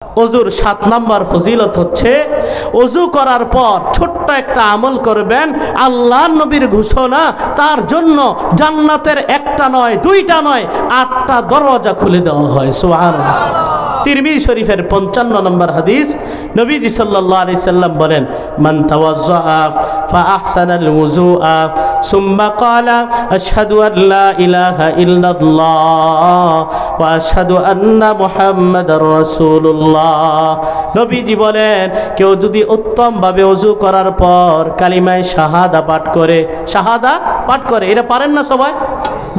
ওযুর 7 নম্বর ফজিলত হচ্ছে ওযু করার পর ছোট্ট একটা আমল করবেন। আল্লাহর নবীর ঘোষণা, তার জন্য জান্নাতের একটা নয়, দুইটা নয়, 8টা দরওয়াজা খুলে দেওয়া হয়। সুবহানাল্লাহ। তিরমিজি শরীফের 55 নম্বর হাদিস, নবীজি সাল্লাল্লাহু আলাইহি সাল্লাম বলেন, মান তাওয়াজ্জা ফা আহসানাল ওযুআ সুম্মা ক্বালা আশহাদু আন লা ইলাহা ইল্লাল্লাহ ওয়া আশহাদু আন্না মুহাম্মাদার রাসূলুল্লাহ। নবীজি বলেন, কেউ যদি উত্তমভাবে ওযু করার পর কালিমায়ে শাহাদা পাঠ করে, শাহাদা পাঠ করে, এটা পারেন না সবাই?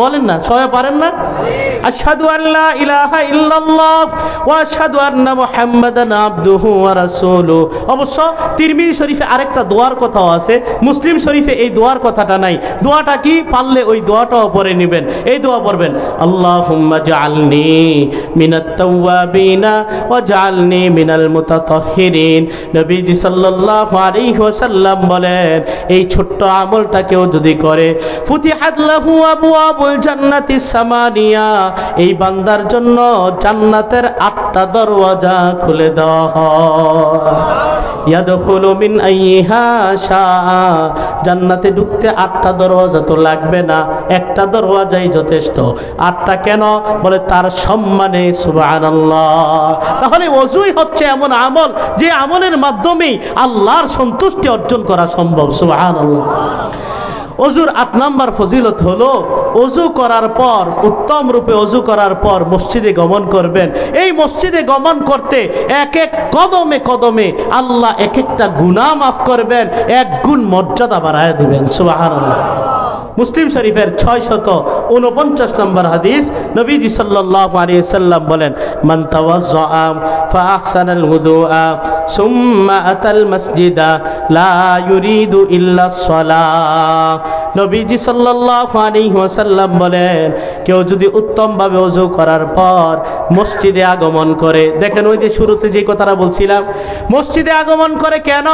বলেন না, সবাই পারেন না? আশহাদু আল্লা ইলাহা ইল্লাল্লাহ ওয়া আশহাদু আন্না মুহাম্মাদান আবদুহু ওয়া রাসূলুহু। অবশ্য তিরমিজি শরীফে আরেকটা দোয়ার কথাও আছে, মুসলিম শরীফে এই দোয়ার কথাটা নাই। দোয়াটা কি? পারলে ওই দোয়াটাও পড়ে নেবেন। এই দোয়া পড়বেন, আল্লাহুম্মা জাআলনি মিনাত তাওয়াবিনা ওয়া জাআলনি মিনাল মুতাতাহহিরিন। নবীজি সাল্লাল্লাহু আলাইহি ওয়াসাল্লাম বলেন, এই ছোট্ট আমলটা কেউ যদি করে, ফুতিহাত লাহু আবওয়াবুল জান্নাতিস সামানিয়া, এই বান্দার জন্য জান্নাতের 8টা দরওয়াজা খুলে দেওয়া হয়। ইয়াদখুলু মিন আইয়িহা শাআ, জান্নাতে ঢুকতে 8টা দরওয়াজা তো লাগবে না, একটা দরওয়াজাই যথেষ্ট। 8টা কেন? বলে তার সম্মানে। সুবহানাল্লাহ। তাহলে ওযুই হচ্ছে এমন আমল, যে আমলের মাধ্যমে আল্লাহর সন্তুষ্টি অর্জন করা সম্ভব। সুবহানাল্লাহ। ওযুর 8 নম্বর ফজিলত হলো, ওযু করার পর, উত্তম রূপে ওযু করার পর মসজিদে গমন করবেন। এই মসজিদে গমন করতে এক এক কদমে কদমে আল্লাহ এক একটা গুনাহ মাফ করবেন, 1 গুণ মর্যাদা বাড়ায় দিবেন। সুবহানাল্লাহ। মুসলিম শরীফের 649 নম্বর হাদিস, নবীজি সাল্লাল্লাহু আলাইহি সাল্লাম বলেন, মান তাওয়াজ্জা ফা আহসানাল ওযুআ সুম্মা আতাল মাসজিদা লা ইউরিদু ইল্লা সালাহ। নবীজি সাল্লাল্লাহু আলাইহি ওয়াসাল্লাম বলেন, কেউ যদি উত্তমভাবে ওযু করার পর মসজিদে আগমন করে, দেখেন ওই যে শুরুতে যে কথাটা বলছিলাম, মসজিদে আগমন করে কেন?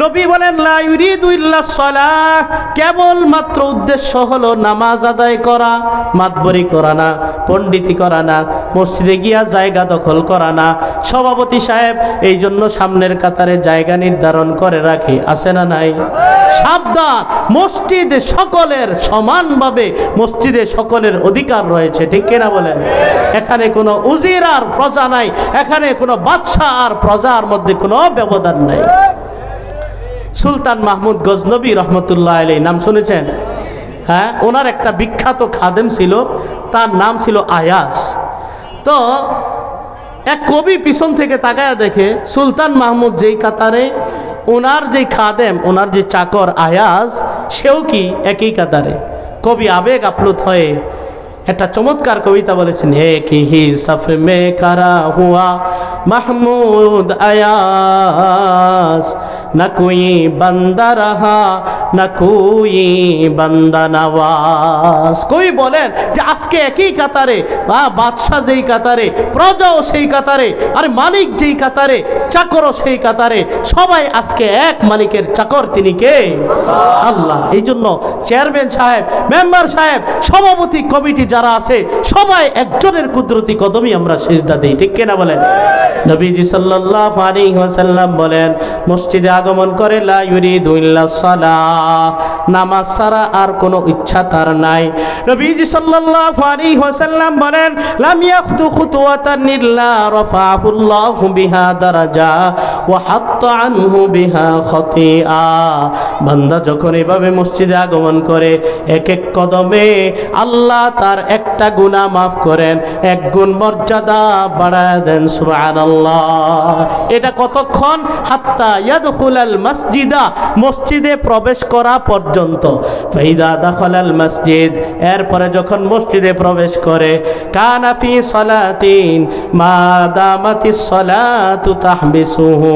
নবী বলেন, লা ইউরিদু ইল্লা সালাহ, কেবল মাত্র উদ্দেশ্য হলো নামাজ আদায় করা, মাতবরি করা না, পণ্ডিতি করা না, মসজিদে গিয়া জায়গা দখল করা না। সভাপতি সাহেব এই জন্য সামনের কাতারে জায়গা নির্ধারণ করে রাখে, আছে না নাই? সাবধান, মসজিদে সকলের সমানভাবে, মসজিদে সকলের অধিকার রয়েছে, ঠিক কিনা বলেন? এখানে কোনো উজির আর প্রজা নাই, এখানে কোনো বাদশা আর প্রজার মধ্যে কোনো ব্যবধান নাই। সুলতান মাহমুদ গজনবী রহমতুল্লাহ আলাইহি নাম শুনেছেন? হ্যাঁ, ওনার একটা বিখ্যাত খাদেম ছিল, তার নাম ছিল আয়াস। তো এক কবি পিছন থেকে তাকায়া দেখে সুলতান মাহমুদ যেই কাতারে, ওনার যে খাদেম, ওনার যে চাকর আয়াস, সেও কি একই কাতারে। কবি আবেগ আপ্লুত হয়ে একটা চমৎকার কবিতা বলেছেন, এক হি সফ মে কারা হুয়া মাহমুদ আয়াস, না কোই বান্দা রাহা না কোই বান্দা নওয়াজ। কবি বলেন যে আজকে একই কাতারে, বাদশাহ যেই কাতারে, প্রজাও সেই কাতারে, আর মালিক যেই কাতারে, চাকরও সেই কাতারে, সবাই আজকে এক মালিকের চাকর। তিনি কে? আল্লাহ। এই জন্য চেয়ারম্যান সাহেব, মেম্বার সাহেব, সভাপতি কমিটি যারা আছে, সবাই একজনের কুদরতি কদমে আমরা সিজদা দেই, ঠিক কিনা বলেন? নবীজি সাল্লাল্লাহু আলাইহি ওয়াসাল্লাম বলেন, মসজিদে আগমন করে লা ইউরিদু ইল্লা সালাহ, নামাজ ছাড়া আর কোনো ইচ্ছা তার নাই। নবীজি সাল্লাল্লাহু আলাইহি ওয়াসাল্লাম বলেন, লাম ইয়াখতু খুতওয়াতান ইল্লা রাফাআহুল্লাহু বিহা দারাজা ওয়া হাত্তা আনহু বিহা খতিআ। বান্দা যখন এভাবে মসজিদে আগমন করে, এক এক কদমে আল্লাহ তার একটা গুনাহ মাফ করেন, 1 গুণ মর্যাদা বাড়ায় দেন। সুবহানাল্লাহ। এটা কতক্ষণ? হাত্তা ইয়াদখুলাল মাসজিদা, মসজিদে প্রবেশ করা পর্যন্ত। ফাইদা দাখালাল মসজিদ, এরপরে যখন মসজিদে প্রবেশ করে, কানা ফি সালাতিন মা দামাতিস সালাতু তাহবিসুহু,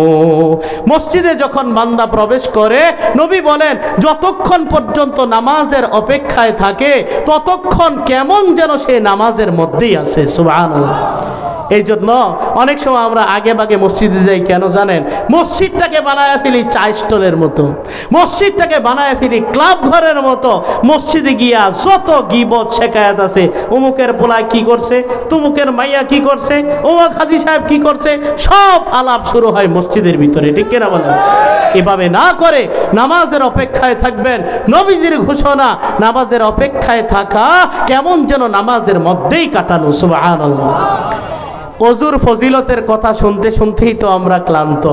মসজিদে যখন বান্দা প্রবেশ করে, নবী বলেন যতক্ষণ পর্যন্ত নামাজের অপেক্ষায় থাকে, ততক্ষণ কেমন যেন সে নামাজের মধ্যেই আছে। সুবহানাল্লাহ। এই জন্য অনেক সময় আমরা আগে ভাগে মসজিদে যাই, কেন জানেন? মসজিদটাকে বানায় ফেলি চা স্টলের মতো, মসজিদটাকে বানায় ফেলি ক্লাব ঘরের মতো। মসজিদে গিয়া যত গীবত শেখায়াত আছে, অমুকের পোলায় কি করছে, তুমুকের মাইয়া কি করছে, অমুক হাজী সাহেব কি করছে, সব আলাপ শুরু হয় মসজিদের ভিতরে, ঠিক কিনা বলেন? এভাবে না করে নামাজের অপেক্ষায় থাকবেন। নবীজির ঘোষণা, নামাজের অপেক্ষায় থাকা কেমন যেন নামাজের মধ্যেই কাটানো। সুবহানাল্লাহ। অজুর ফজিলতের কথা শুনতে শুনতেই তো আমরা ক্লান্ত,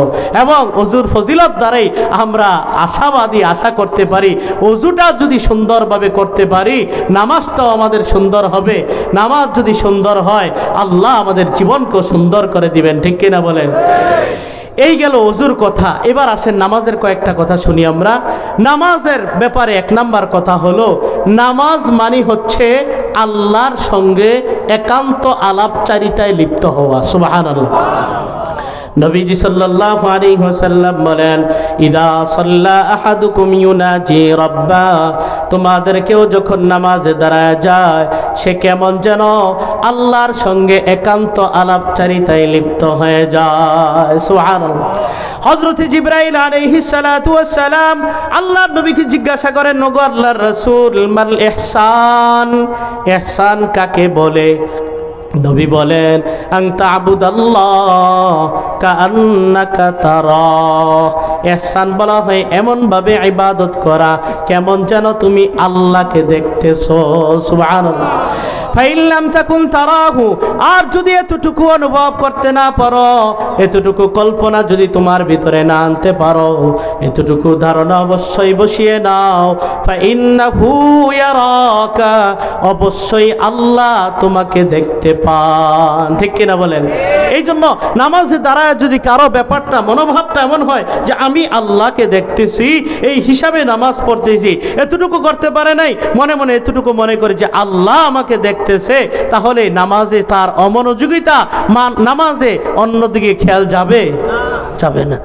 এবং অজুর ফজিলত দ্বারাই আমরা আশাবাদী, আশা করতে পারি অজুটা যদি সুন্দরভাবে করতে পারি নামাজটাও আমাদের সুন্দর হবে। নামাজ যদি সুন্দর হয় আল্লাহ আমাদের জীবনকে সুন্দর করে দিবেন, ঠিক কিনা বলেন? এই গেল অজুর কথা। এবার আসেন নামাজের কয়েকটা কথা শুনি আমরা। নামাজের ব্যাপারে এক নাম্বার কথা হলো, নামাজ মানে হচ্ছে আল্লাহর সঙ্গে একান্ত আলাপচারিতায় লিপ্ত হওয়া। সুবহানাল্লাহ। নবীজি সাল্লাল্লাহু আলাইহি ওয়াসাল্লাম বলেন, ইদা সাল্লা আহাদুকুম ইউনাজি রাব্বা, তোমাদের কেউ যখন নামাজে দাঁড়ায় যায় সে কেমন যেন আল্লাহর সঙ্গে একান্ত আলাপচারিতায় লিপ্ত হয়ে যায়। সুবহানাল্লাহ। হযরত জিবরাইল আলাইহিস সালাতু ওয়াস সালাম আল্লাহর নবীকে জিজ্ঞাসা করেন, ওগো আল্লাহর রাসূল, মাল ইহসান, ইহসান কাকে বলে? নবী বলেন, আন তা'বুদাল্লাহ কাআন্নাকা তারাহ। ইহসান বলা হয় এমন ভাবে ইবাদত করা কেমন যেন তুমি আল্লাহকে দেখতেছো। সুবহানাল্লাহ। ফাইন লাম তাকুন তারাহু, আর যদি এতটুকু অনুভব করতে না পারো, এতটুকু কল্পনা যদি তোমার ভিতরে না আনতে পারো, এতটুকু ধারণা অবশ্যই বসিয়ে নাও, ফাইন্নাহু ইয়ারাকা, অবশ্যই আল্লাহ তোমাকে দেখতে পান, ঠিক কিনা বলেন? এই জন্য নামাজে দাঁড়ায় যদি কারো ব্যাপারটা, মনোভাবটা এমন হয় যে আমি আল্লাহকে দেখতেছি, এই হিসাবে নামাজ পড়তেছি, এতটুকু করতে পারে নাই, মনে মনে এতটুকু মনে করে যে আল্লাহ আমাকে দেখতেছে, তাহলে নামাজে তার অমনোযোগিতা, নামাজে অন্যদিকে খেয়াল যাবে না।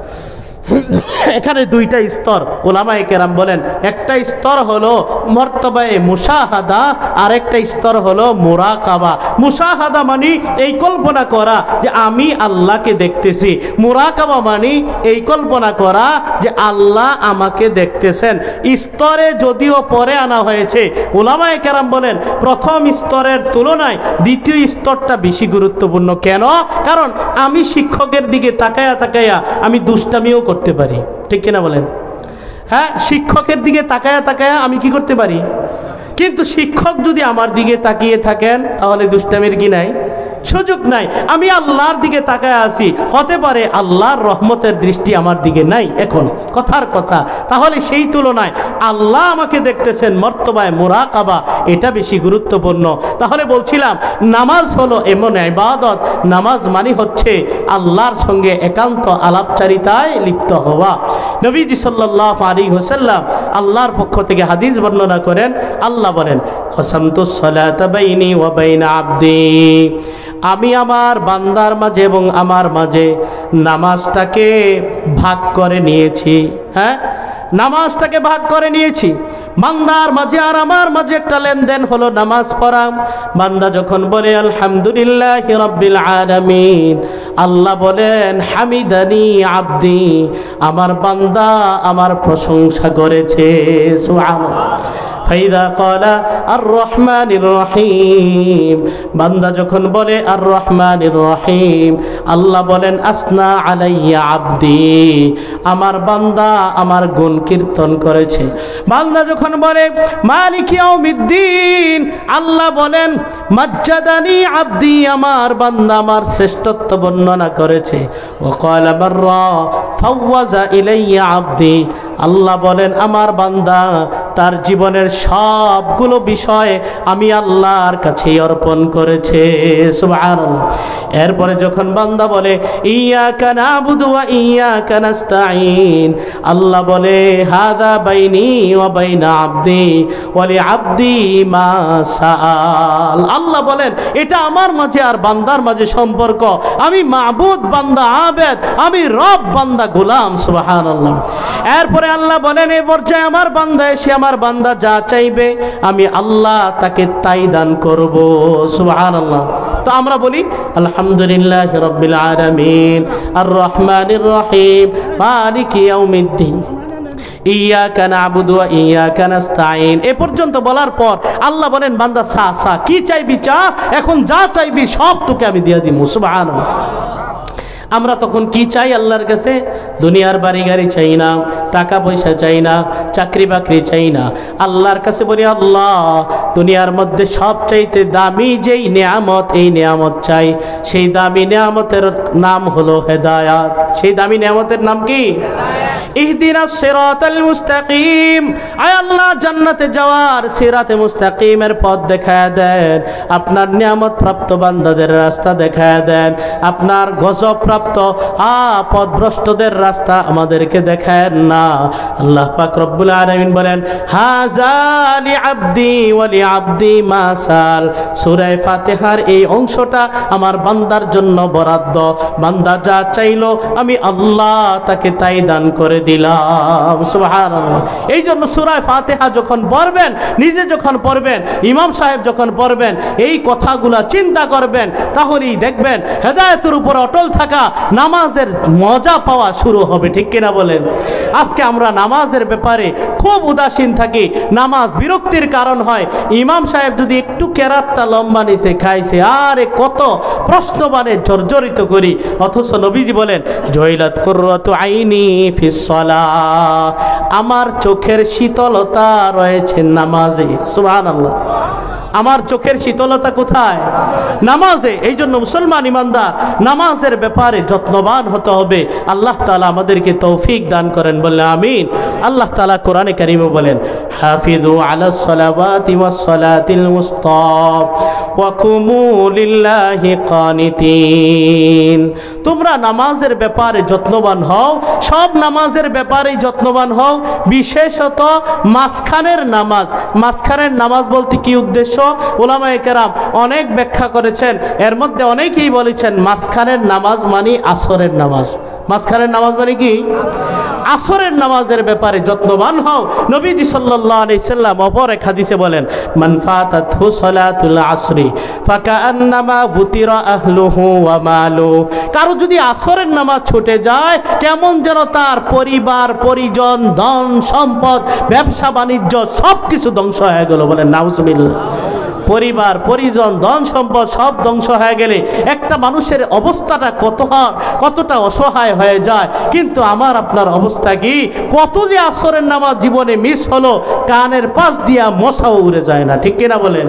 এখানে দুইটা স্তর উলামায়ে কেরাম বলেন, একটা স্তর হলো মর্তবায়ে মুশাহাদা, আর একটা স্তর হলো মুরাকাবা। মুশাহাদা মানে এই কল্পনা করা যে আমি আল্লাহকে দেখতেছি, মুরাকাবা মানে এই কল্পনা করা যে আল্লাহ আমাকে দেখতেছেন। স্তরে যদিও পরে আনা হয়েছে, উলামায়ে কেরাম বলেন প্রথম স্তরের তুলনায় দ্বিতীয় স্তরটা বেশি গুরুত্বপূর্ণ। কেন? কারণ আমি শিক্ষকের দিকে তাকায়া তাকায়া আমি দুষ্টামিও করতে পারি, ঠিক কিনা বলেন? হ্যাঁ, শিক্ষকের দিকে তাকায়া তাকায়া আমি কি করতে পারি? কিন্তু শিক্ষক যদি আমার দিকে তাকিয়ে থাকেন তাহলে দুষ্টামির কি নাই? সুযোগ নাই। আমি আল্লাহর দিকে তাকায় আছি, হতে পারে আল্লাহর রহমতের দৃষ্টি আমার দিকে নাই এখন, কথার কথা। তাহলে সেই তুলনায় আল্লাহ আমাকে দেখতেছেন, মর্তবায় মুরাকাবা, এটা বেশি গুরুত্বপূর্ণ। তাহলে বলছিলাম নামাজ হলো এমন ইবাদত, নামাজ মানে হচ্ছে আল্লাহর সঙ্গে একান্ত আলাপচারিতায় লিপ্ত হওয়া। নবীজি সাল্লাল্লাহু আলাইহি ওয়াসাল্লাম আল্লাহর পক্ষ থেকে হাদিস বর্ণনা করেন, আল্লাহ বলেন, কসামতুস সালাতা বাইনি ওয়া বাইনা আবদি, আমি আমার বান্দার মাঝে এবং আমার মাঝে নামাজটাকে ভাগ করে নিয়েছি। হ্যাঁ, নামাজটাকে ভাগ করে নিয়েছি। বান্দার মাঝে আর আমার মাঝে একটা লেনদেন হলো নামাজ পড়া। বান্দা যখন বলে আলহামদুলিল্লাহি রাব্বিল আলামিন, আল্লাহ বলেন হামিদানি আব্দি, আমার বান্দা আমার প্রশংসা করেছে। সুবহানাল্লাহ। ফাইদা ক্বালা আর রহমানির রহিম, বান্দা যখন বলে আর রহমানির রহিম, আল্লাহ বলেন আসনা আলাইয়া আব্দি, আমার বান্দা আমার গুণ কীর্তন করেছে। বান্দা যখন বলে মালিক ইয়াউমিদ্দিন, আল্লাহ বলেন মাজ্জাদানি আব্দি, আমার বান্দা আমার শ্রেষ্ঠত্ব বর্ণনা করেছে। ওয়া ক্বালা বাররা ফাওয়াজা ইলাইয়া আব্দি, আল্লাহ বলেন আমার বান্দা তার জীবনের সবগুলো বিষয় আমি আল্লাহর কাছে অর্পণ করেছে। সুবহানাল্লাহ। এরপরে যখন বান্দা বলে ইয়্যাকা না'বুদু ওয়া ইয়্যাকা নাস্তাঈন, আল্লাহ বলে হাযা বাইনি ওয়া বাইনা আবদি ওয়া লিআবদি মা সাআল, আল্লাহ বলেন এটা আমার মাঝে আর বান্দার মাঝে সম্পর্ক, আমি মাবুদ বান্দা আবেদ, আমি রব বান্দা গোলাম। সুবহানাল্লাহ। এরপরে আল্লাহ বলেন এই পর্যায়ে আমার বান্দা এসে আমার আমার বান্দা যা চাইবে আমি আল্লাহ তাকে তাই দান করব। সুবহানাল্লাহ। তো আমরা বলি আলহামদুলিল্লাহি রাব্বিল আলামিন আর রহমানির রহিম মালিকি ইয়াউমিদ্দিন ইয়াকা না'বুদু ওয়া ইয়াকা নাস্তাঈন। এ পর্যন্ত বলার পর আল্লাহ বলেন বান্দা চা কি চাইবি চা, এখন যা চাইবি সব তোকে আমি দিয়ে দিব। সুবহানাল্লাহ। আমরা তখন কি চাই আল্লাহর কাছে? দুনিয়ার বাড়ি গাড়ি চাই না, টাকা পয়সা চাই না, চাকরি বাকরি চাই না। আল্লাহর কাছে বলি আল্লাহ দুনিয়ার মধ্যে সবচাইতে দামি যেই নেয়ামত, এই নেয়ামত চাই। সেই দামি নেয়ামতের নাম হলো হেদায়াত। সেই দামি নেয়ামতের নাম কি? ইহদিনাস সিরাতাল মুস্তাকিম। আয় আল্লাহ জান্নাতে যাওয়ার সিরাতে মুস্তাকিমের পথ দেখায় দেন। আপনার নিয়ামত প্রাপ্ত বান্দাদের রাস্তা দেখায় দেন। আপনার গজব প্রাপ্ত পথভ্রষ্টদের রাস্তা আমাদেরকে দেখায় না। আল্লাহ পাক রব্বুল আলামিন বলেন হাযা লিআবদি ওয়া লিআবদি মা সাল। সূরা ফাতিহার এই অংশটা আমার বান্দার জন্য বরাদ্দ। বান্দা যা চাইলো আমি আল্লাহ তাকে তাই দান করে দিলাম। সুবহানাল্লাহ। এই জন্য সূরা ফাতিহা যখন পড়বেন, নিজে যখন পড়বেন, ইমাম সাহেব যখন পড়বেন, এই কথাগুলা চিন্তা করবেন, তাহলেই দেখবেন হেদায়েতের উপর অটল থাকা, নামাজের মজা পাওয়া শুরু হবে। ঠিক কিনা বলেন? আজকে আমরা নামাজের ব্যাপারে খুব উদাসীন থাকি, নামাজ বিরক্তির কারণ হয়। ইমাম সাহেব যদি একটু কেরাতটা লম্বা নিচে খাইছে, আরে কত প্রশ্ন মানে জর্জরিত করি। অথচ নবীজি বলেন জয়লাত কুররাতু আইনি ফিস সালাহ, আমার চোখের শীতলতা রয়েছে নামাজে। সুবহানাল্লাহ। আমার চোখের শীতলতা কোথায়? নামাজে। এই জন্য মুসলমান ইমানদার নামাজের ব্যাপারে যত্নবান হতে হবে। আল্লাহ তাআলা আমাদেরকে তৌফিক দান করেন, বলে আমিন। আল্লাহ তাআলা কোরআনে কারিমে বলেন হাফিজু আলাস সালাওয়াতি ওয়াস সালাতিল মুস্তা ওয়া কুমু লিল্লাহি কানিতিন। তোমরা নামাজের ব্যাপারে যত্নবান হও, সব নামাজের ব্যাপারে যত্নবান হও, বিশেষত মাঝখানের নামাজ। মাঝখানের নামাজ বলতে কি উদ্দেশ্য? উলামায়ে কেরাম অনেক ব্যাখ্যা করেছেন। এর মধ্যে অনেকেই বলেছেন মাঝখানের নামাজ মানে আসরের নামাজ। মাঝখানের নামাজ মানে কি? আসরের নামাজের ব্যাপারে যত্নবান হও। নবীজি সাল্লাল্লাহু আলাইহি সাল্লাম অপর এক হাদিসে বলেন মান ফাতাতহু সালাতুল আসরি ফাকান্নামা বুতিরা আহলুহু ওয়া মালু। কারো যদি আসরের নামাজ ছুটে যায়, কেমন যেন তার পরিবার পরিজন, ধন সম্পদ, ব্যবসা বাণিজ্য সব কিছু ধ্বংস হয়ে গেল। বলেন নাউজুবিল্লাহ। পরিবার পরিজন, ধন সম্পদ সব ধ্বংস হয়ে গেলে একটা মানুষের অবস্থাটা কতটা অসহায় হয়ে যায়। কিন্তু আমার আপনার অবস্থা কি? কত যে আসরের নামাজ জীবনে মিস হলো, কানের পাশ দিয়া মশাও উড়ে যায় না। ঠিক কিনা বলেন?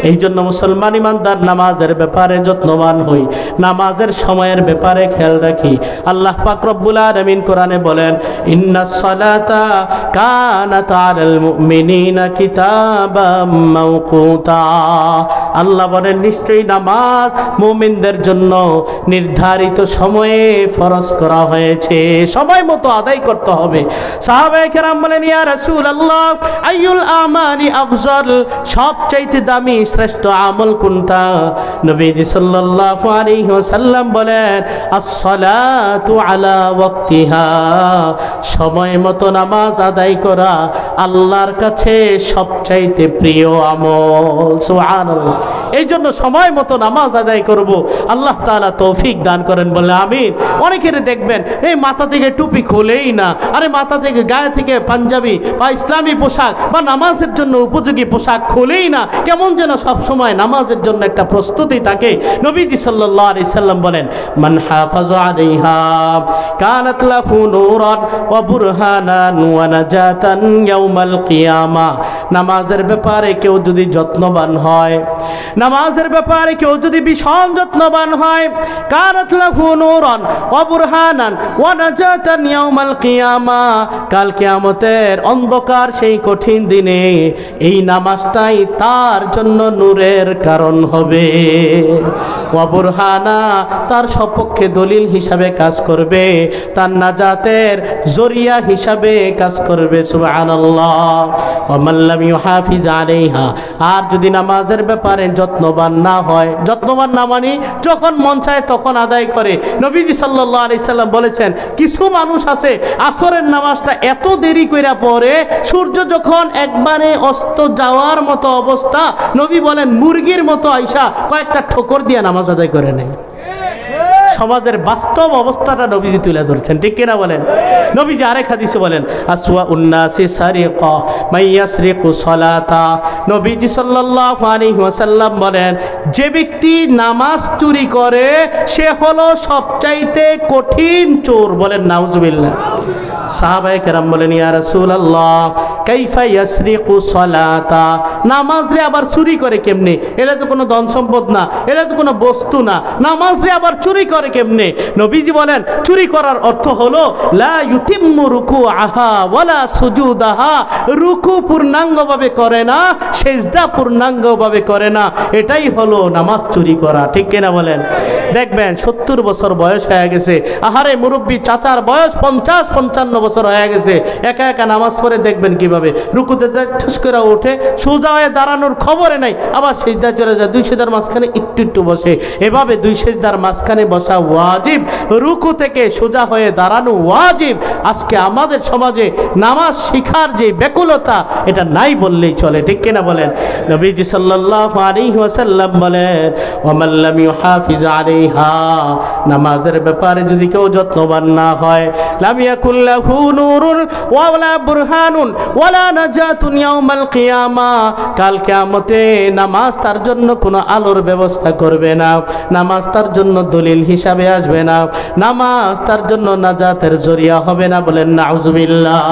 এই জন্য মুসলমান ইমানদার নামাজের ব্যাপারে যত্নবান হই, নামাজের সময়ের ব্যাপারে খেয়াল রাখি। আল্লাহ পাক রব্বুল আলামিন কোরআনে বলেন ইন্নাস সালাতা কানাত আলাল মুমিনিনা কিতাবাম মাওকুতা। আল্লাহ বলেন নিশ্চয়ই নামাজ মুমিনদের জন্য নির্ধারিত সময়ে ফরজ করা হয়েছে, সময় মতো আদায় করতে হবে। সাহাবায়ে কেরাম বলেন ইয়া রাসূলুল্লাহ আইয়ুল আমালি আফজল, সবচাইতে দামি শ্রেষ্ঠ আমল কোনটা? নবীজি সাল্লাল্লাহু আলাইহি ওয়াসাল্লাম বলেন আস-সালাতু আলা ওয়াক্তিহা, সময় মতো নামাজ আদায় করা আল্লাহর কাছে সবচাইতে প্রিয় আমল। সুবহানাল্লাহ। এই জন্য সময় মতো নামাজ আদায় করব, আল্লাহ তাআলা তৌফিক দান করেন, বলে আমিন। অনেকের দেখবেন এই মাথা থেকে টুপি খোলেই না, আরে মাথা থেকে গায়ে থেকে পাঞ্জাবি বা ইসলামী পোশাক বা নামাজের জন্য উপযোগী পোশাক খোলেই না, কেমন যেন সব সময় নামাজের জন্য একটা প্রস্তুতি থাকে। নবীজি সাল্লাল্লাহু আলাইহি সাল্লাম বলেন মান হাফাযা আলাইহা কানাত লাহু নূরান ওয়া বুরহানান ওয়া নাজাতান ইয়াউমাল কিয়ামা। নামাজের ব্যাপারে কেউ যদি যত্নবান হয়, নামাজের ব্যাপারে কেউ যদি ভীষণ যত্নবান হয়, কানাত লাহু নূরান ওয়া বুরহানান ওয়া নাজাতান ইয়াউমাল কিয়ামা, কাল কিয়ামতের অন্ধকার সেই কঠিন দিনে এই নামাজটাই তার জন্য নূরের কারণ হবে। ওয়া বুরহানা, তার সপক্ষে দলিল হিসাবে কাজ করবে, তার নাজাতের জরিয়া হিসাবে কাজ করবে। সুবহানাল্লাহ। আল্লাহ ওয়া মান লাম ইউহাফিজ আলাইহা, আর যদি নামাজের ব্যাপারে যত্নবান না হয়, যত্নবান না মানে যখন মন চায় তখন আদায় করে। নবীজি সাল্লাল্লাহু আলাইহি সাল্লাম বলেছেন কিছু মানুষ আছে আসরের নামাজটা এত দেরি কইরা পড়ে, সূর্য যখন একবারে অস্ত যাওয়ার মতো অবস্থা, নবী বলেন মুরগির মতো আইসা কয়েকটা ঠোকর দিয়ে নামাজ আদায় করে নেয়। সমাজের বাস্তব অবস্থাটা নবীজি তুলে ধরছেন, ঠিক কিনা বলেন? নবীজি আরেক হাদিসে বলেন আসওয়া উন্নাসি সারিকা মাইয়াসরিকু সালাতা, নবীজি সাল্লাল্লাহু আলাইহি ওয়াসাল্লাম বলেন যে ব্যক্তি নামাজ চুরি করে সে হলো সবচাইতে কঠিন চোর। বলেন নাউজুবিল্লাহ। সাহাবায়ে কেরাম বলেন ইয়া রাসূলুল্লাহ কাইফা ইয়াসরিকু সালাতা, নামাজ রে আবার চুরি করে কেমনে? এটা তো কোনো ধন সম্পদ না, এটা তো কোনো বস্তু না, নামাজ রে আবার চুরি করে কেমনে? নবীজি বলেন চুরি করার অর্থ হলো লা ইউতিম্মু রুকুআহা ওয়ালা সুজুদাহা, রুকু পূর্ণাঙ্গভাবে করে না, সিজদা পূর্ণাঙ্গভাবে করে না, এটাই হলো নামাজ চুরি করা, ঠিক কিনা বলেন? দেখবেন 70 বছর বয়স হয়ে গেছে, আহারে মুরব্বী চাচার বয়স 50-55 বছর হয়ে গেছে, একা একা নামাজ পড়ে দেখবেন কিভাবে রুকুতে ঠুস করে ওঠে, সোজা হয়ে দাঁড়ানোর খবরে নাই, আবার সিজদা চলে যায়, দুই সিজদার মাঝখানে একটু একটু বসে, এভাবে দুই সিজদার মাঝখানে বসা ওয়াজিব, রুকু থেকে সোজা হয়ে দাঁড়ানো ওয়াজিব। আজকে আমাদের সমাজে নামাজ শিখার যে ব্যাকুলতা, এটা নাই বললেই চলে, ঠিক কিনা বলেন? নবীজি সাল্লাল্লাহু আলাইহি ওয়াসাল্লাম বলেন ওয়া মান লাম ইউহাফিজ আলাইহা, নামাজের ব্যাপারে যদি কেউ যত্নবান না হয়, লাম ইয়াকুল লাহু নূরুন ওয়ালা বুরহানুন ওয়ালা নাজাতুন ইয়াউমাল কিয়ামা, কাল কিয়ামতে নামাজ তার জন্য কোনো আলোর ব্যবস্থা করবে না, নামাজ তার জন্য দলিল হিসাবে আসবে না, নামাজ তার জন্য নাজাতের জরিয়া হবে না। বলেন নাউজুবিল্লাহ।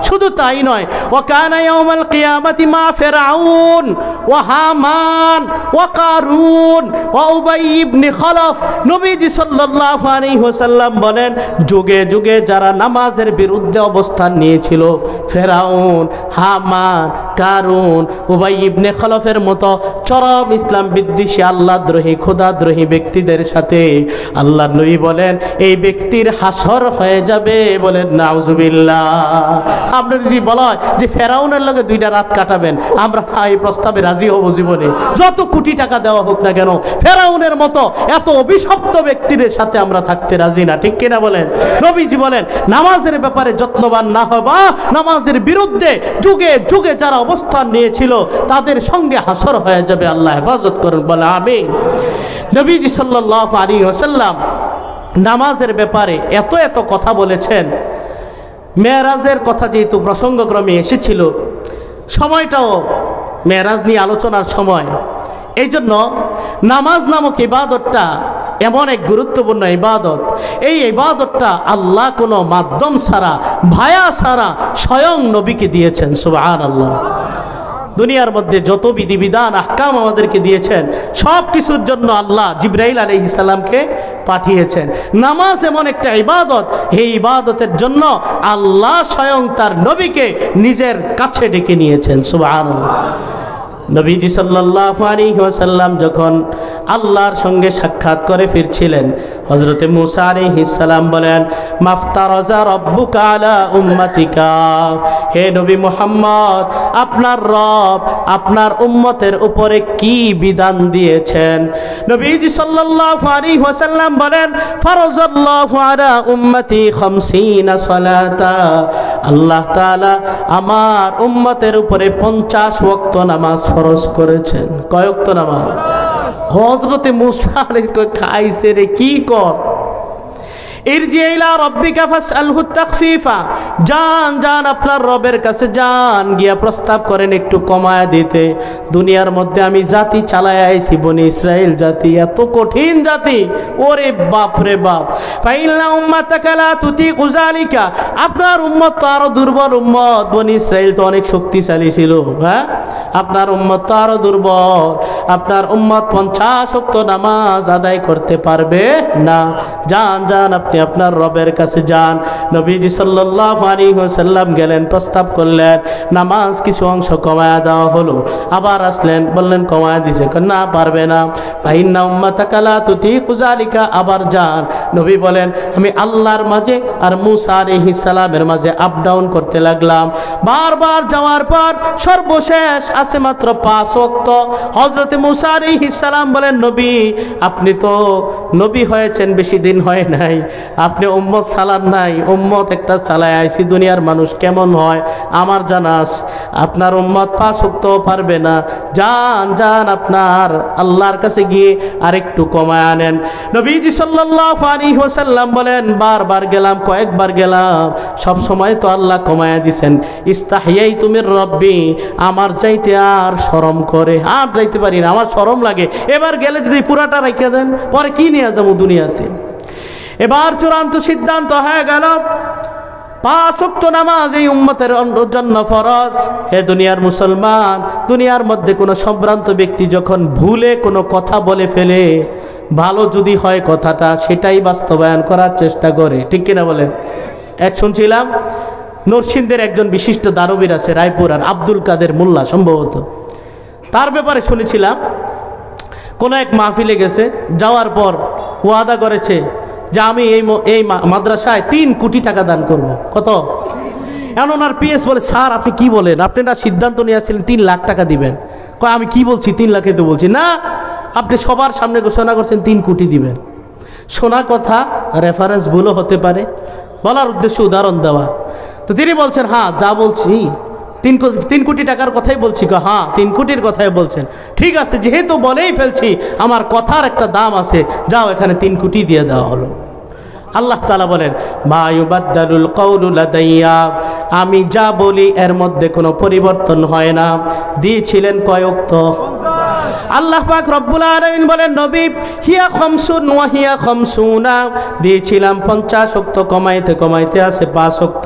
শুধু তাই নয়, ওয়া কানা ইয়াউমাল কিয়ামাতি মা ফিরআউন ওয়া হামান ওয়া কারুন ওয়া উবাই ইবনে খলফ, নবীজি সাল্লাল্লাহু আলাইহি ওয়াসাল্লাম বলেন যুগে যুগে যারা নামাজের বিরুদ্ধে অবস্থান নিয়েছিল, ফেরাউন, হামান, কারুন, উবাই ইবনে খলফের মতো চরম ইসলাম বিদ্বেষী, আল্লাহদ্রোহী, খোদাদ্রোহী ব্যক্তিদের সাথে আল্লাহর নবী বলেন এই ব্যক্তির হাসর হয়ে যাবে। বলেন নাউজুবিল্লাহ। আপনার যদি বলা হয় যে ফেরাউনের লগে 2টা রাত কাটাবেন, আমরা এই প্রস্তাবে রাজি হব জীবনে, যত কোটি টাকা দেওয়া হোক না কেন, ফেরাউনের মতো এত অভিশপ্ত ব্যক্তির সাথে আমরা থাকতে রাজি না, ঠিক কিনা বলেন? নবীজি বলেন নামাজের ব্যাপারে যত্নবান না হবা, নামাজের বিরুদ্ধে যুগে যুগে যারা অবস্থান নিয়েছিল তাদের সঙ্গে হাসর হয়ে যাবে। আল্লাহ হেফাজত করুন, বলে আমিন। নবীজি সাল্লাল্লাহু আলাইহি ওয়াসাল্লাম নামাজের ব্যাপারে এত এত কথা বলেছেন। মেরাজের কথা যেহেতু প্রসঙ্গক্রমে এসেছিল, সময়টাও মেরাজ নিয়ে আলোচনার সময়, এই জন্য নামাজ নামক ইবাদতটা এমন এক গুরুত্বপূর্ণ ইবাদত, এই ইবাদতটা আল্লাহ কোনো মাধ্যম ছাড়া, ভায়া ছাড়া স্বয়ং নবীকে দিয়েছেন। সুবহানাল্লাহ। দুনিয়ার মধ্যে যত বিধিবিধান আহকাম আমাদেরকে দিয়েছেন, সব কিছুর জন্য আল্লাহ জিবরাইল আলাইহিস সালামকে পাঠিয়েছেন। নামাজ এমন একটা ইবাদত, এই ইবাদতের জন্য আল্লাহ স্বয়ং তার নবীকে নিজের কাছে ডেকে নিয়েছেন। সুবহানাল্লাহ। নবীজি সাল্লাল্লাহু আলাইহি ওয়াসাল্লাম যখন আল্লাহর সঙ্গে সাক্ষাৎ করে ফিরছিলেন, হযরতে মূসা আলাইহিস সালাম বলেন মাফতারাজা রাব্বুকা আলা উম্মাতিকা, হে নবী মুহাম্মদ, আপনার রব আপনার উম্মতের উপরে কি বিধান দিয়েছেন? নবীজি সাল্লাল্লাহু আলাইহি ওয়াসাল্লাম বলেন ফারাজাল্লাহু আলা উম্মতি 50 সালাতা, আল্লাহ তাআলা আমার উম্মতের উপরে 50 ওয়াক্ত নামাজ ফরজ করেছেন। কয় ওয়াক্ত নামাজ? হযরতে মূসা খাইছে রে, কি কর? ইরজি ইলা রাব্বিকা ফাসআলহু তাখফিফা, যান যান আপনার রবের কাছে যান, গিয়া প্রস্তাব করেন একটু কমায় দিতে। দুনিয়ার মধ্যে আমি জাতি চালায় আইছি, বনি ইসরাইল জাতি, এত কঠিন জাতি, ওরে বাপ রে বাপ। ফাইন্না উম্মাতাকা লা তুতিকু যালিকা, আপনার উম্মত তো আরো দুর্বল উম্মত, বনি ইসরাইল তো অনেক শক্তিশালী ছিল, হ্যাঁ, আপনার উম্মত তো আরো দুর্বল, আপনার উম্মত 50 ওয়াক্ত নামাজ আদায় করতে পারবে না। যান যান আপনি আপনার রবের কাছে যান। নবীজি সাল্লাল্লাহু আলাইহি ওয়াসাল্লাম গেলেন, প্রস্তাব করলেন, নামাজ কিছু অংশ কমায়া দেওয়া হলো। আবার আসলেন, বললেন কমায়া দিছে, না পারবে না। ফাইন্না উম্মাতাকা লা তুতিকু যালিকা, আবার যান, নবী বলেন আমি আল্লাহর মাঝে আর মূসা আলাইহিস সালামের মাঝে আপ ডাউন করতে লাগলাম। বারবার যাওয়ার পর সর্বশেষ আছে মাত্র 5 ওয়াক্ত। হযরত মূসা আলাইহিস সালাম বলেন নবী আপনি তো নবী হয়েছেন বেশি দিন হয় নাই, আপনি উম্মত চালান নাই, উম্মত একটা চালায় আইছি। দুনিয়ার মানুষ কেমন হয় আমার জানা আছে, আপনার উম্মত 5 ওয়াক্ত পারবে না, যান যান আপনার আল্লাহর কাছে গিয়ে আরেকটু কমায় আনেন। নবীজি সাল্লাল্লাহু আলাইহি ওয়াসাল্লাম বলেন বারবার গেলাম, কয়েকবার গেলাম, সব সময় তো আল্লাহ কমায়া দিছেন। ইস্তাহিয়াইতু মির রব্বি, আমার যাইতে আর শরম করে, আর যাইতে পারি না, আমার শরম লাগে। এবার গেলে যদি পুরাটা রেখে দেন পরে কি নিয়ে যাবো দুনিয়াতে। এবার চূড়ান্ত সিদ্ধান্ত হয়ে গেল 5 ওয়াক্ত নামাজ এই উম্মতের জন্য ফরজ। হে দুনিয়ার মুসলমান, দুনিয়ার মধ্যে কোনো সম্ভ্রান্ত ব্যক্তি যখন ভুলে কোনো কথা বলে ফেলে, ভালো যদি হয় কথাটা সেটাই বাস্তবায়ন করার চেষ্টা করে, ঠিক কিনা বলেন? এক শুনছিলাম নরসিংদীর একজন বিশিষ্ট দানবীর আছে রায়পুর, আর আব্দুল কাদের মোল্লা সম্ভবত, তার ব্যাপারে শুনেছিলাম কোনো এক মাহফিলে গেছে, যাওয়ার পর ওয়াদা করেছে যে আমি এই মাদ্রাসায় 3 কোটি টাকা দান করব। কত? এখন ওনার পিএস বলে স্যার আপনি কি বলেন, আপনি না সিদ্ধান্ত নিয়েছিলেন 3 লাখ টাকা দিবেন। কয় আমি কি বলছি 3 লাখে তো বলছি না, আপনি সবার সামনে ঘোষণা করছেন 3 কোটি দিবেন। শোনা কথা, রেফারেন্স ভুলও হতে পারে, বলার উদ্দেশ্য উদাহরণ দেওয়া। তো তিনি বলছেন হ্যাঁ যা বলছি 3 কোটি টাকার কথাই বলছি। হ্যাঁ 3 কোটির কথাই বলছেন, ঠিক আছে, যেহেতু বলেই ফেলছি আমার কথার একটা দাম আছে, যাও এখানে 3 কোটি দিয়ে দেওয়া হলো। আল্লাহ তাআলা বলেন মা ইউবাদদালুল কাউলু লাদাইয়া, আমি যা বলি এর মধ্যে কোনো পরিবর্তন হয় না। দিয়েছিলেন কয় ওয়াক্ত? আল্লাহ পাক রব্বুল আলামিন বলেন নবী হিয়া খামসুন ওয়া হিয়া খামসুনা, দিয়েছিলাম 50 ওয়াক্ত, কমাইতে কমাইতে আছে 5 ওয়াক্ত।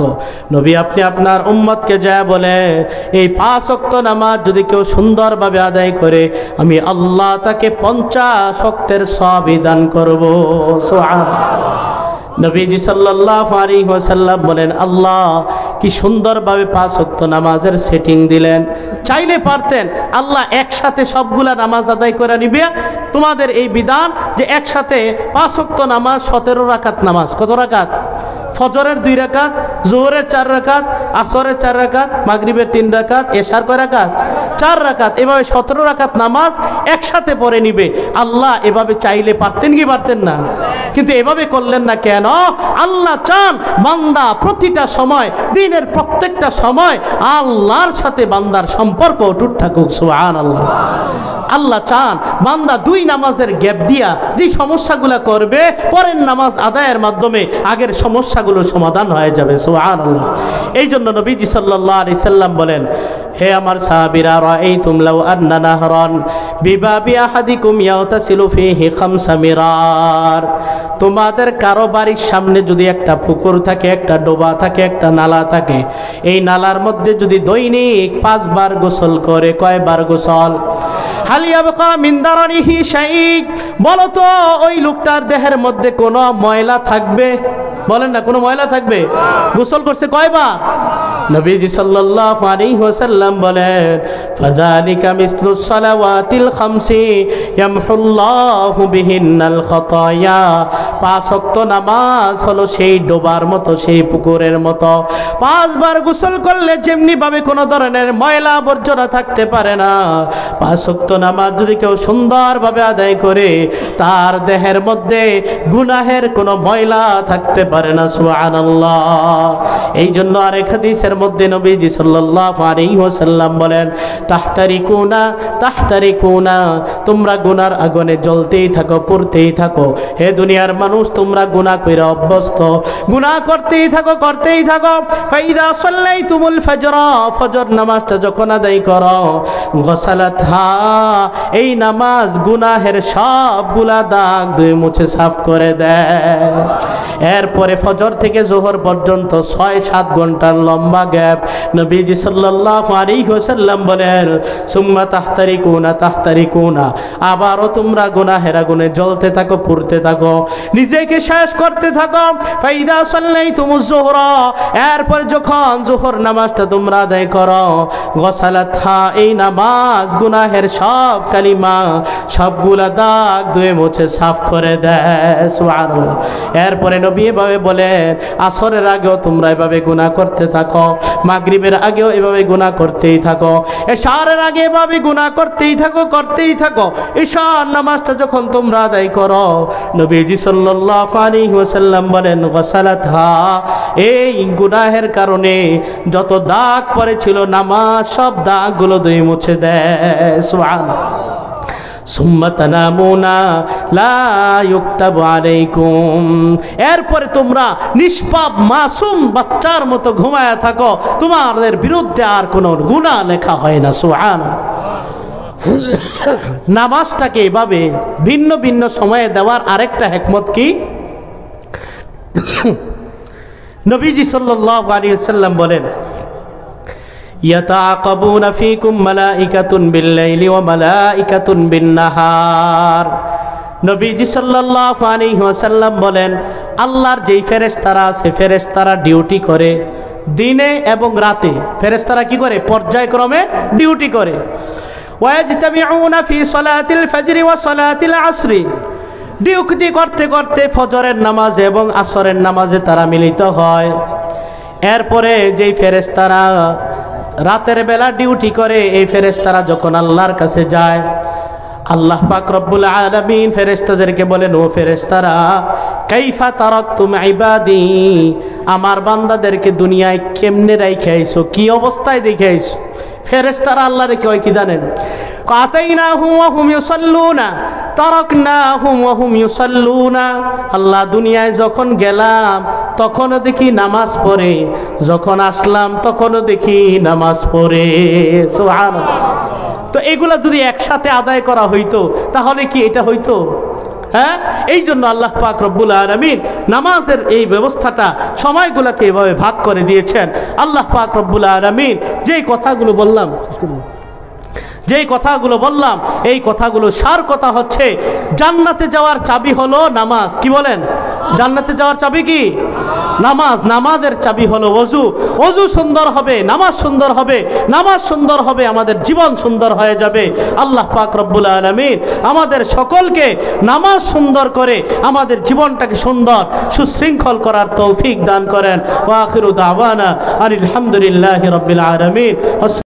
নবী আপনি আপনার উম্মতকে যা বলে এই 5 ওয়াক্ত নামাজ যদি কেউ সুন্দরভাবে আদায় করে আমি আল্লাহ তাকে 50 ওয়াক্তের সওয়াব দান করব। সুবহানাল্লাহ। নবীজি সাল্লাল্লাহু আলাইহি ওয়াসাল্লাম বলেন আল্লাহ কি সুন্দরভাবে 5 ওয়াক্ত নামাজের সেটিং দিলেন। চাইলে পারতেন আল্লাহ একসাথে সবগুলা নামাজ আদায় করে নিবে। তোমাদের এই বিধান যে একসাথে 5 ওয়াক্ত নামাজ 17 রাকাত নামাজ। কত রাকাত? ফজরের 2 রাকাত, জোহরের 4 রাকাত, আসরের 4 রাকাত, মাগরিবের 3 রাকাত, এশার কয় রাকাত? 4 রাকাত। এভাবে 17 রাকাত নামাজ একসাথে পড়ে নিবে। আল্লাহ এভাবে চাইলে পারতেন কি পারতেন না? কিন্তু এভাবে করলেন না কেন? আল্লাহ চান বান্দা প্রতিটা সময়, দিনের প্রত্যেকটা সময় আল্লাহর সাথে বান্দার সম্পর্ক অটুট থাকুক। সুবহানাল্লাহ। আল্লাহ চান বান্দা 2 নামাজের গ্যাপ দিয়া যে সমস্যাগুলো করবে পরের নামাজ আদায়ের মাধ্যমে আগের সমস্যাগুলো সমাধান হয়ে যাবে। সুবহানাল্লাহ। এই জন্য নবীজি সাল্লাল্লাহু আলাইহি সাল্লাম বলেন হে আমার সাহাবীরা রাআইতুম লাউ আন্না নাহরান বিবাবি আহাদিকুম ইয়াতাসিলু ফীহি 5 মিরার, তোমাদের কারো বাড়ির সামনে যদি একটা পুকুর থাকে, একটা ডোবা থাকে, একটা নালা থাকে, এই নালার মধ্যে যদি দৈনিক 5 বার গোসল করে, কয়বার গোসল? হাল ইয়াবকা মিন দারানিহি শাইই, বলো তো ওই লোকটার দেহের মধ্যে কোনো ময়লা থাকবে? বলেন না, কোনো ময়লা থাকবে? গোসল করছে কয়বার? নবীজি সাল্লাল্লাহু আলাইহি ওয়াসাল্লাম বলেন ফাযালিকা মিসলুস সালাওয়াতিল খামসি ইয়ামহুল্লাহু বিহিন্নাল খাতায়া, 5 ওয়াক্ত নামাজ হলো সেই ডোবার মতো, সেই পুকুরের মতো। 5 বার গোসল করলে যেমনি ভাবে কোনো ধরনের ময়লা আবর্জনা থাকতে পারে না, 5 ওয়াক্ত নামাজ যদি কেউ সুন্দরভাবে আদায় করে তার দেহের মধ্যে গুনাহের কোনো ময়লা থাকতে পারে না। সুবহানাল্লাহ। এই জন্য আরেক হাদিসের মধ্যে নবীজি সাল্লাল্লাহু আলাইহি ওয়াসাল্লাম বলেন তাহতারিকুনা তাহতারিকুনা, তোমরা গুনার আগুনে জ্বলতেই থাকো, পড়তেই থাকো। হে দুনিয়ার মানুষ, তোমরা গুনাহ কইরা অভ্যস্ত, গুনাহ করতেই থাকো, করতেই থাকো। ফাইদা সাল্লাইতুমুল ফজর, ফজর নামাজটা যখন আদায় করো, গসালাতহা, এই নামাজ গুনাহের সবগুলা দাগ ধুয়ে মুছে সাফ করে দেয়। এরপরে ফজর থেকে জোহর পর্যন্ত 6-7 ঘন্টার লম্বা গ্যাপ। নবীজি সাল্লাল্লাহু আলাইহি ওয়াসাল্লাম বলেন সুম্মা তাহতারিকুনা তাহতারিকুনা, আবারও তোমরা গুনাহের আগুনে জ্বলতে থাকো, পুড়তে থাকো। নিজেকে শেষ করতে থাকো। ফাইদা সাল্লাইতুমুজ যুহরা, এরপর যখন যোহর নামাজটা তোমরা আদায় করো, গসালাতহা, এই নামাজ গুনাহের সব কালিমা, সবগুলা দাগ ধুয়ে মুছে সাফ করে দেয়। সুবহানাল্লাহ। এরপরে নবী এভাবে বলেন, আসরের আগেও তোমরা এভাবে গুনাহ করতে থাকো, মাগরিবের আগেও এভাবে গুনাহ করতেই থাকো, এশারের আগে এভাবে গুনাহ করতেই থাকো। ঈশার নামাজটা যখন তোমরা আদায় করো, নবীজি সাল্লাল্লাহু আলাইহি ওয়াসাল্লাম বলেন, গসালাতহা, এই গুনাহের কারণে যত দাগ পড়েছিল নামাজ সব দাগগুলো ধুয়ে মুছে দেয়। সুবহানাল্লাহ। সুম্মা তানামুনা লা ইউকতাবু আলাইকুম, এরপরে তোমরা নিষ্পাপ মাসুম বাচ্চার মতো ঘুমায়া থাকো, তোমাদের বিরুদ্ধে আর কোনো গুনাহ লেখা হয় না। সুবহানাল্লাহ। নামাজটাকে এভাবে ভিন্ন ভিন্ন সময়ে দেওয়ার আরেকটা হিকমত কি? নবীজি সাল্লাল্লাহু আলাইহি ওয়াসাল্লাম বলেন, ইয়াতাআকাবুনা ফীকুম মালাইকাতুন বিল-লাইলি ওয়া মালাইকাতুন বিন-নাহার। নবীজি সাল্লাল্লাহু আলাইহি ওয়াসাল্লাম বলেন, আল্লাহর যেই ফেরেশতারা আছে, ফেরেশতারা ডিউটি করে দিনে এবং রাতে। ফেরেশতারা কি করে? পর্যায়ক্রমে ডিউটি করে। ওয়াজতামিউনা ফি সালাতিল ফজর ওয়া সালাতিল আসরি, ডিউটি করতে করতে ফজরের নামাজে এবং আসরের নামাজে তারা মিলিত হয়। এরপরে যেই ফেরেশতারা রাতের বেলা ডিউটি করে, এই ফেরেশতারা যখন আল্লাহর কাছে যায়, আল্লাহ পাক রব্বুল আলামিন ফেরেশতাদেরকে বলেন, ও ফেরেশতারা, কাইফা তারাকতুম ইবাদি, আমার বান্দাদেরকে দুনিয়ায় কেমনে রাইখে আইছো, কি অবস্থায় দেখে আইছো? ফেরেশতারা আল্লাহরে কয় কি জানেন? আতাইনাহুম ওয়া হুম ইউসাল্লুনা তারাকনাহুম ওয়া হুম ইউসাল্লুনা, আল্লাহ দুনিয়ায় যখন গেলাম তখনও দেখি নামাজ পড়ে, যখন আসলাম তখনও দেখি নামাজ পড়ে। সুবহানাল্লাহ। তো এগুলা যদি একসাথে আদায় করা হইতো তাহলে কি এটা হইতো? হ্যাঁ, এই জন্য আল্লাহ পাক রব্বুল আলামিন নামাজের এই ব্যবস্থাটা সময়গুলোকে এভাবে ভাগ করে দিয়েছেন। আল্লাহ পাক রব্বুল আলামিন যেই কথাগুলো বললাম, এই কথাগুলো সার কথা হচ্ছে, জান্নাতে যাওয়ার চাবি হলো নামাজ। কি বলেন? জান্নাতে যাওয়ার চাবি কি? নামাজ। নামাজের চাবি হলো ওযু। ওযু সুন্দর হবে, নামাজ সুন্দর হবে, নামাজ সুন্দর হবে, আমাদের জীবন সুন্দর হয়ে যাবে। আল্লাহ পাক রব্বুল আলামিন আমাদের সকলকে নামাজ সুন্দর করে আমাদের জীবনটাকে সুন্দর সুশৃঙ্খল করার তৌফিক দান করেন। ওয়া আখিরু দাওয়ানা আলহামদুলিল্লাহি রাব্বিল আলামিন।